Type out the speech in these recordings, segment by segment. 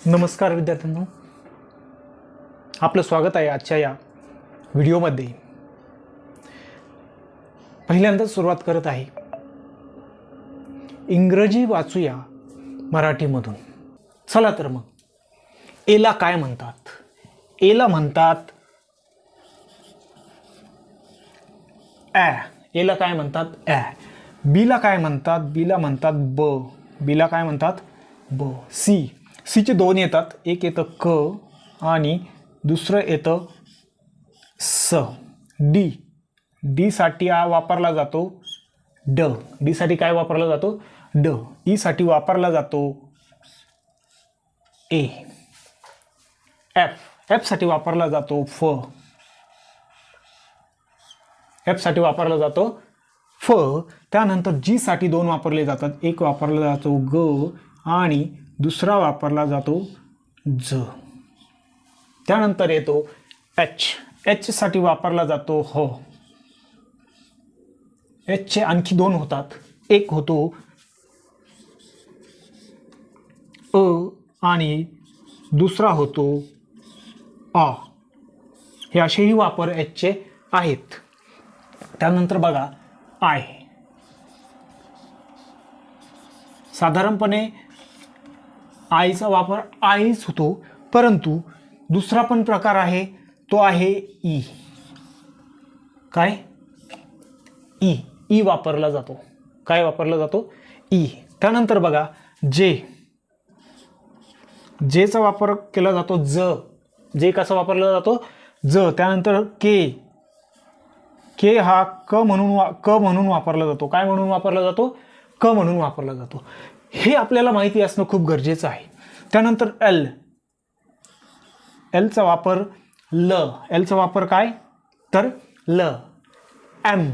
नमस्कार विद्यार्थ्यांनो, आपलं स्वागत आहे आजच्या या व्हिडिओमध्ये. पहिल्यांदा सुरुवात करत आहे. इंग्रजी वाचूया मराठीमधून. चला तर मग, एला काय म्हणतात? एला म्हणतात ॲ. एला काय म्हणतात? ॲ. बीला काय म्हणतात? बीला म्हणतात ब. बीला काय म्हणतात? ब. सी. सीचे दोन येतात, एक येतं क आणि दुसरं येतं स. डी. डी साठी वापरला जातो ड. डी साठी काय वापरला जातो? ड. ई साठी वापरला जातो ए. एफ. एफ साठी वापरला जातो फ. एफ साठी वापरला जातो फ. त्यानंतर जी साठी दोन वापरले जातात, एक वापरला जातो ग आणि दुसरा वापरला जातो ज. त्यानंतर येतो एच. एच साठी वापरला जातो ह. एच चे आणखी दोन होतात, एक होतो अ आणि दुसरा होतो आ. हे असेही वापर एच चे आहेत. त्यानंतर बघा आय. साधारणपणे आईचा वापर आईच होतो, परंतु दुसरा पण प्रकार आहे, तो आहे ई. काय? ई. ई वापरला जातो. काय वापरला जातो? ई. त्यानंतर बघा जे. जेचा वापर केला जातो ज. जे कसा वापरला जातो? ज. त्यानंतर के. के हा क म्हणून वापरला जातो. काय म्हणून वापरला जातो? क म्हणून वापरला जातो. हे आपल्याला माहिती असणं खूप गरजेचं आहे. त्यानंतर एल. एलचा वापर ल. एलचा वापर काय? तर ल. एम.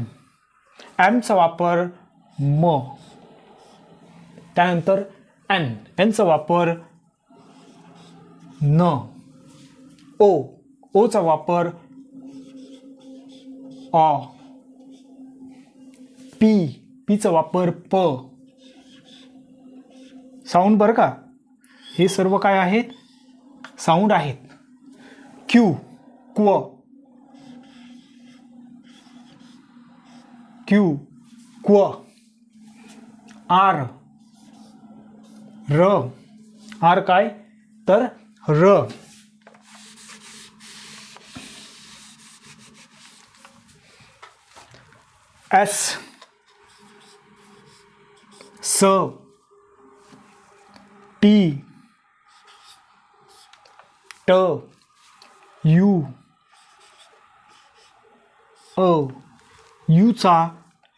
एमचा वापर म. त्यानंतर एन. एनचा वापर न. ओ. ओचा वापर अ. पी. पीचा वापर प. साऊंड बरं का, हे सर्व काय आहेत? साऊंड आहेत. क्यू. क्व. क्यू. क्व. आर. र. आर काय? तर र. एस. स. टी. ट. यू. अ. यूचा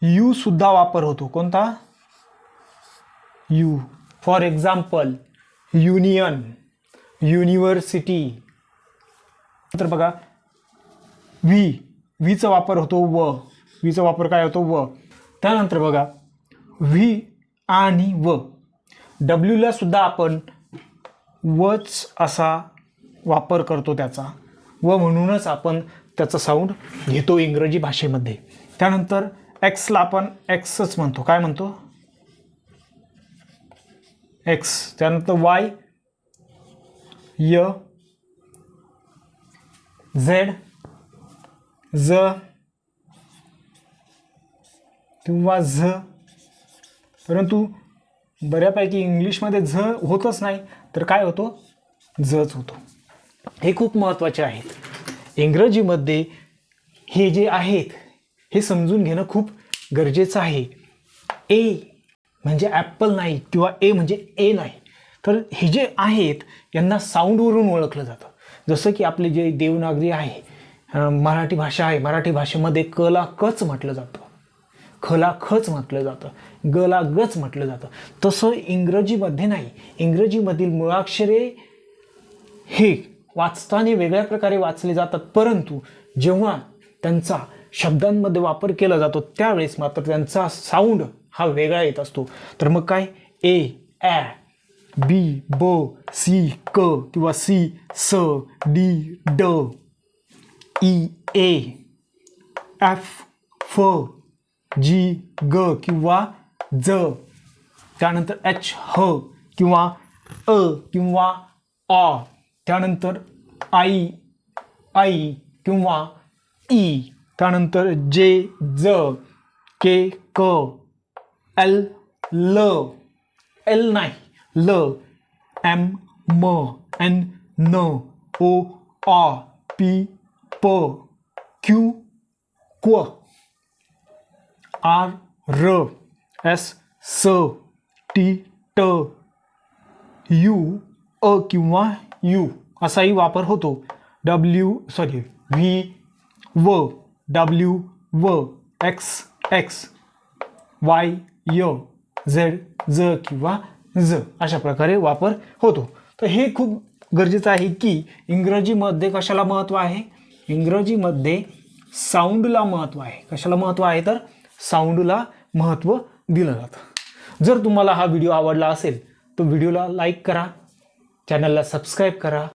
यू सुद्धा वापर होतो. कोणता? You. For example union, university. नंतर बघा व्ही. व्हीचा वापर होतो व. व्हीचा वापर काय होतो? व. त्यानंतर बघा व्ही आणि व. डब्ल्यूला सुद्धा आपण वच असा वापर करतो त्याचा. व म्हणूनच आपण त्याचा साऊंड घेतो इंग्रजी भाषेमध्ये. त्यानंतर एक्सला आपण एक्सच म्हणतो. काय म्हणतो? एक्स. त्यानंतर वाय, य, झेड, ज किंवा झ. परंतु बऱ्यापैकी इंग्लिशमध्ये झ होतच नाही, तर काय होतो? जच होतो. हे खूप महत्त्वाचे आहेत. इंग्रजीमध्ये हे जे आहेत हे समजून घेणं खूप गरजेचं आहे. ए म्हणजे ॲपल नाही किंवा ए म्हणजे ए नाही, तर हे जे आहेत यांना साऊंडवरून ओळखलं जातं. जसं की आपले जे देवनागरी आहे, मराठी भाषा आहे, मराठी भाषेमध्ये क ला कच म्हटलं जातं, ख ला खच म्हटलं जातं, ग ला गच म्हटलं जातं. तसं इंग्रजीमध्ये नाही. इंग्रजीमधील मुळाक्षरे हे वाचताना वेगळ्या प्रकारे वाचले जातात, परंतु जेव्हा त्यांचा शब्दांमध्ये वापर केला जातो त्यावेळेस मात्र त्यांचा साऊंड हा वेगळा येत असतो. तर मग काय? ए, ॲ, बी, ब, सी, क किंवा सी, स, डी, ड, ई, ए, एफ, फ, जी, ग किंवा ज. त्यानंतर एच, ह किंवा अ किंवा आ, त्यानंतर आई, आई किंवा ई, त्यानंतर जे, ज, के, क, एल, ल, एल नाही, ल, एम, म, एन, न, ओ, आ, पी, प, क्यू, क्व, आर, र, एस, स, टी, ट, यू, अ किंवा यू असाही वापर होतो. व्ही, व, डब्ल्यू, व, एक्स, एक्स, वाय, य, झेड, ज किंवा ज अशा प्रकारे वापर होतो. तर हे खूप गरजेचं आहे की इंग्रजीमध्ये कशाला महत्त्व आहे? इंग्रजीमध्ये साऊंडला महत्त्व आहे. कशाला महत्त्व आहे? तर साऊंडला महत्त्व दिलं जातं. जर तुम्हाला हा व्हिडिओ आवडला असेल तर व्हिडिओला लाईक करा, चॅनलला सबस्क्राईब करा